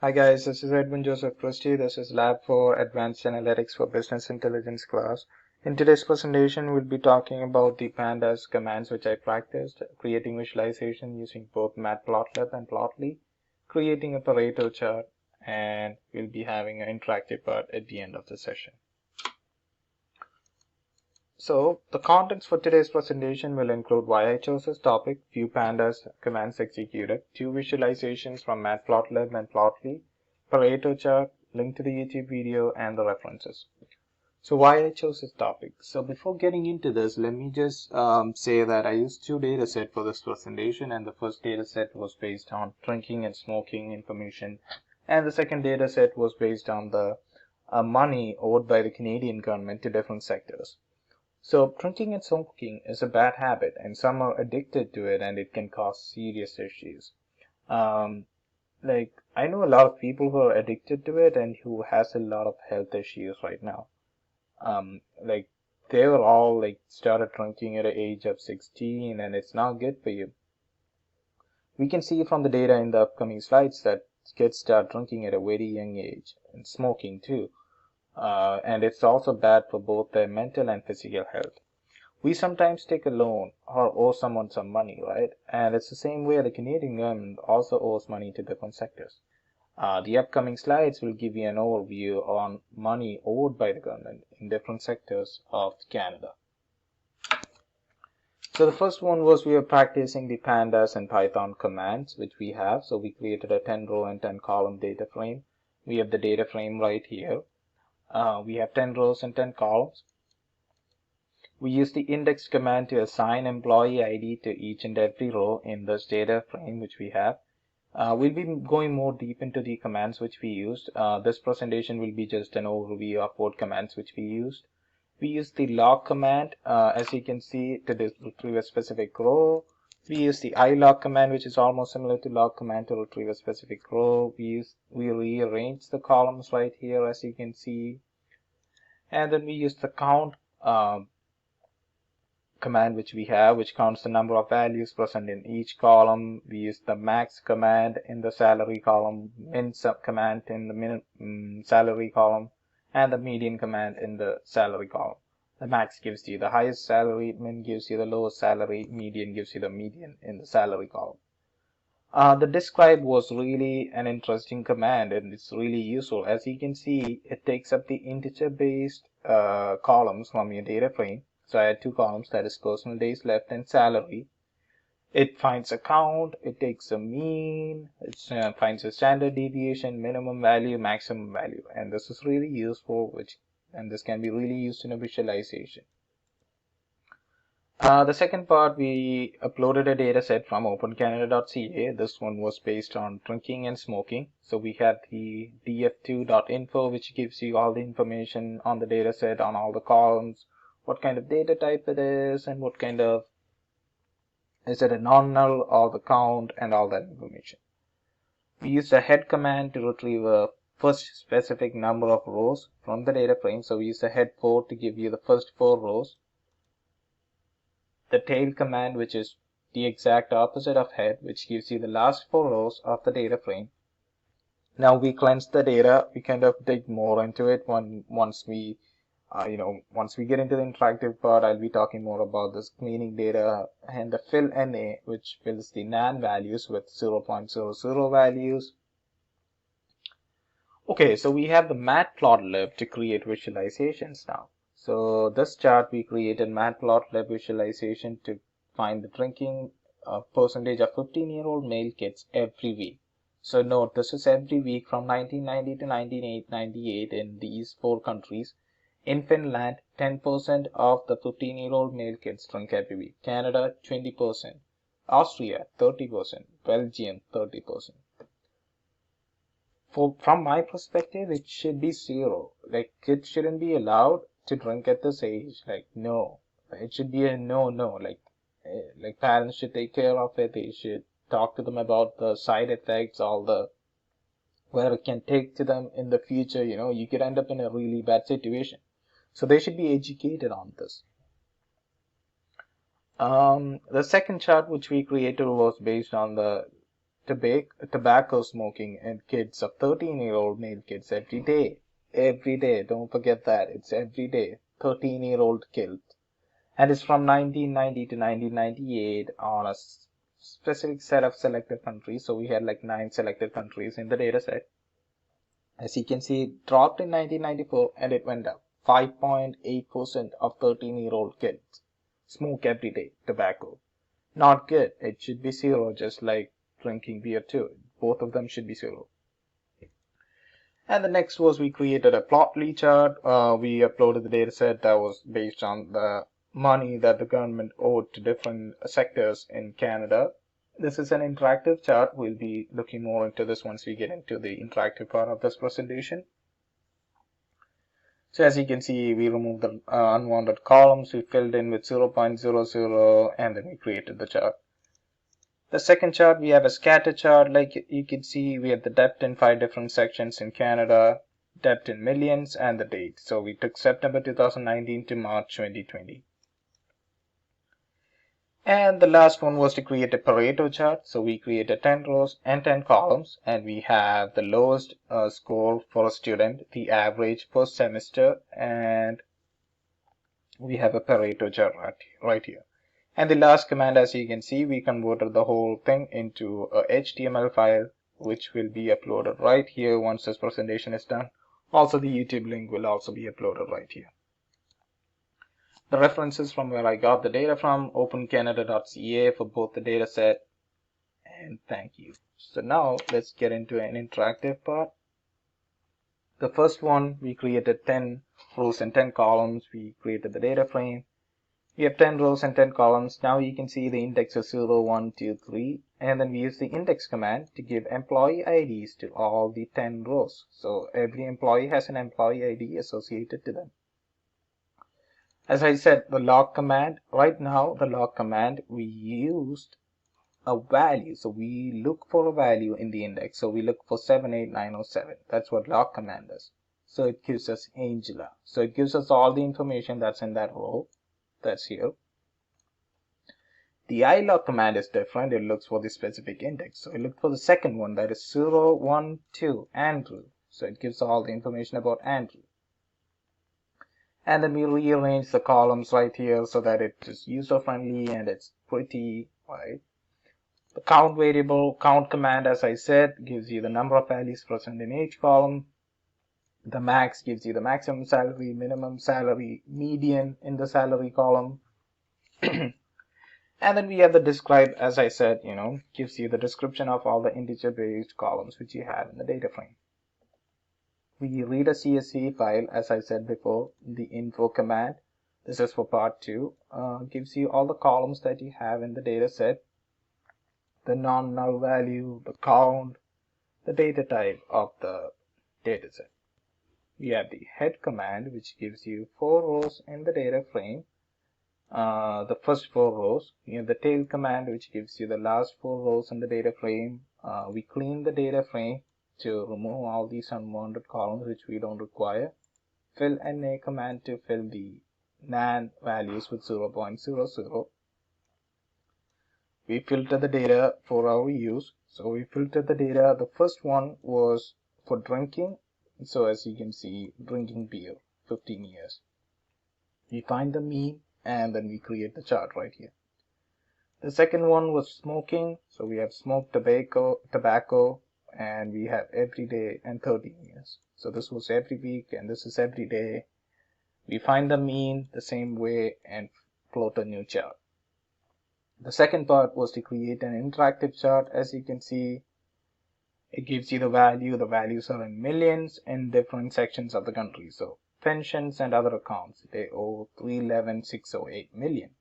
Hi guys, this is Edwin Joseph Christie. This is Lab for Advanced Analytics for Business Intelligence class. In today's presentation, we'll be talking about the pandas commands which I practiced, creating visualization using both Matplotlib and Plotly, creating a Pareto chart, and we'll be having an interactive part at the end of the session. So the contents for today's presentation will include why I chose this topic, few pandas commands executed, two visualizations from Matplotlib and Plotly, Pareto chart, link to the YouTube video, and the references. So why I chose this topic. So before getting into this, let me just say that I used two data sets for this presentation, and the first data set was based on drinking and smoking information, and the second data set was based on the money owed by the Canadian government to different sectors. So drinking and smoking is a bad habit, and some are addicted to it, and it can cause serious issues. Like I know a lot of people who are addicted to it and who has a lot of health issues right now. Like they were all like started drinking at the age of 16, and it's not good for you. We can see from the data in the upcoming slides that kids start drinking at a very young age, and smoking too. And it's also bad for both their mental and physical health. We sometimes take a loan or owe someone some money, right? And it's the same way the Canadian government also owes money to different sectors. The upcoming slides will give you an overview on money owed by the government in different sectors of Canada. So the first one was we were practicing the pandas and Python commands, which we have. So we created a 10 row and 10 column data frame. We have the data frame right here. We have 10 rows and 10 columns. We use the index command to assign employee ID to each and every row in this data frame which we have. We'll be going more deep into the commands which we used. This presentation will be just an overview of what commands which we used. We used the log command, as you can see, to retrieve a specific row. We use the ilog command, which is almost similar to log command to retrieve a specific row. We rearrange the columns right here, as you can see. And then we use the count command which we have, which counts the number of values present in each column. We use the max command in the salary column, min command in the salary column, and the median command in the salary column. The max gives you the highest salary, min gives you the lowest salary, median gives you the median in the salary column. The describe was really an interesting command, and it's really useful. As you can see, it takes up the integer based columns from your data frame. So I had two columns, that is personal days left and salary. It finds a count, it takes a mean, it finds a standard deviation, minimum value, maximum value, and this is really useful, and this can be really used in a visualization. The second part, we uploaded a data set from opencanada.ca. This one was based on drinking and smoking. So we had the df2.info, which gives you all the information on the data set, on all the columns, what kind of data type it is, and what kind of, is it a non-null or the count, and all that information. We used the head command to retrieve a first specific number of rows from the data frame. So we used the head 4 to give you the first 4 rows. The tail command, which is the exact opposite of head, which gives you the last 4 rows of the data frame. Now we cleanse the data. We kind of dig more into it once we get into the interactive part. I'll be talking more about this cleaning data and the fill NA, which fills the NaN values with 0.00 values. Okay, so we have the Matplotlib to create visualizations now. So this chart, we created Matplotlib visualization to find the drinking percentage of 15-year-old male kids every week. So note, this is every week from 1990 to 1998 in these 4 countries. In Finland, 10% of the 15-year-old male kids drink every week. Canada, 20%. Austria, 30%. Belgium, 30%. From my perspective, it should be 0. Like, kids shouldn't be allowed to drink at this age. Like, no, it should be a no. Like parents should take care of it. They should talk to them about the side effects, where it can take to them in the future. You could end up in a really bad situation. So they should be educated on this. The second chart which we created was based on the tobacco smoking in kids of 13-year-old male kids every day. Every day. Don't forget that. It's every day. 13-year-old killed. And it's from 1990 to 1998 on a specific set of selected countries. So we had like 9 selected countries in the data set. As you can see, it dropped in 1994 and it went up. 5.8% of 13-year-old kids smoke every day tobacco. Not good. It should be 0, just like drinking beer too. Both of them should be 0. And the next was we created a Plotly chart. We uploaded the data set that was based on the money that the government owed to different sectors in Canada. This is an interactive chart. We'll be looking more into this once we get into the interactive part of this presentation. So as you can see, we removed the unwanted columns, we filled in with 0.00, and then we created the chart. The second chart, we have a scatter chart. Like you can see, we have the depth in 5 different sections in Canada, depth in millions, and the date. So we took September 2019 to March 2020. And the last one was to create a Pareto chart. So we created 10 rows and 10 columns, and we have the lowest score for a student, the average per semester, and we have a Pareto chart right here. And the last command, as you can see, we converted the whole thing into a HTML file, which will be uploaded right here once this presentation is done. Also, the YouTube link will also be uploaded right here. The references from where I got the data from, opencanada.ca for both the data set, and thank you. So now let's get into an interactive part. The first one, we created 10 rows and 10 columns. We created the data frame. We have 10 rows and 10 columns. Now you can see the index is 0, 1, 2, 3. And then we use the index command to give employee IDs to all the 10 rows. So every employee has an employee ID associated to them. As I said, the log command, right now the log command, we used a value. So we look for a value in the index. So we look for 78907. That's what log command does. So it gives us Angela. So it gives us all the information that's in that row. That's here. The ilog command is different. It looks for the specific index. So it looks for the second one, that is 0, 1, 2, Andrew. So it gives all the information about Andrew. And then we rearrange the columns right here so that it is user friendly and it's pretty, right? The count variable, count command, as I said, gives you the number of values present in each column. The max gives you the maximum salary, minimum salary, median in the salary column. And then we have the describe, as I said, gives you the description of all the integer based columns which you have in the data frame. We read a CSV file, as I said before. The info command, this is for part 2, gives you all the columns that you have in the data set, the non-null value, the count, the data type of the data set. We have the head command, which gives you 4 rows in the data frame. The first 4 rows. We have the tail command, which gives you the last 4 rows in the data frame. We clean the data frame to remove all these unwanted columns which we don't require. Fill NA command to fill the NaN values with 0.00. We filter the data for our use. So we filter the data. The first one was for drinking. So as you can see, drinking beer, 15 years. We find the mean and then we create the chart right here. The second one was smoking. So we have smoked tobacco, and we have every day and 13 years. So this was every week and this is every day. We find the mean the same way and plot a new chart. The second part was to create an interactive chart. As you can see, it gives you the value. The values are in millions in different sections of the country. So pensions and other accounts, they owe 311,608 million.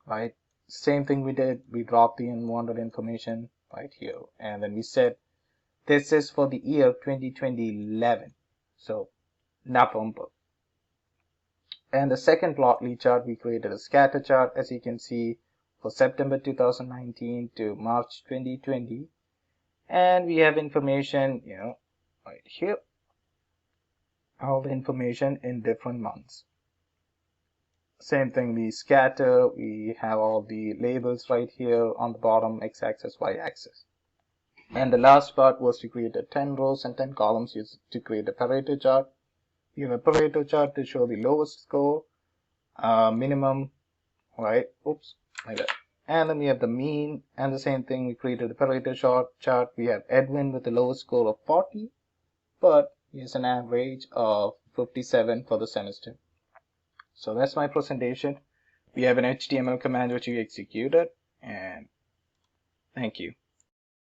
Right? Same thing we did. We dropped the unwanted information right here, and then we said this is for the year 2011, so November. And the second Plotly chart, we created a scatter chart, as you can see, for September 2019 to March 2020, and we have information, right here, all the information in different months. Same thing, we scatter, we have all the labels right here on the bottom, x-axis, y-axis. And the last part was to create a 10 rows and 10 columns to create a Pareto chart. You have a Pareto chart to show the lowest score, minimum, right? Oops, like that. And then we have the mean, and the same thing, we created the Pareto chart. We have Edwin with the lowest score of 40, but he has an average of 57 for the semester. So that's my presentation. We have an HTML command which we executed, and thank you.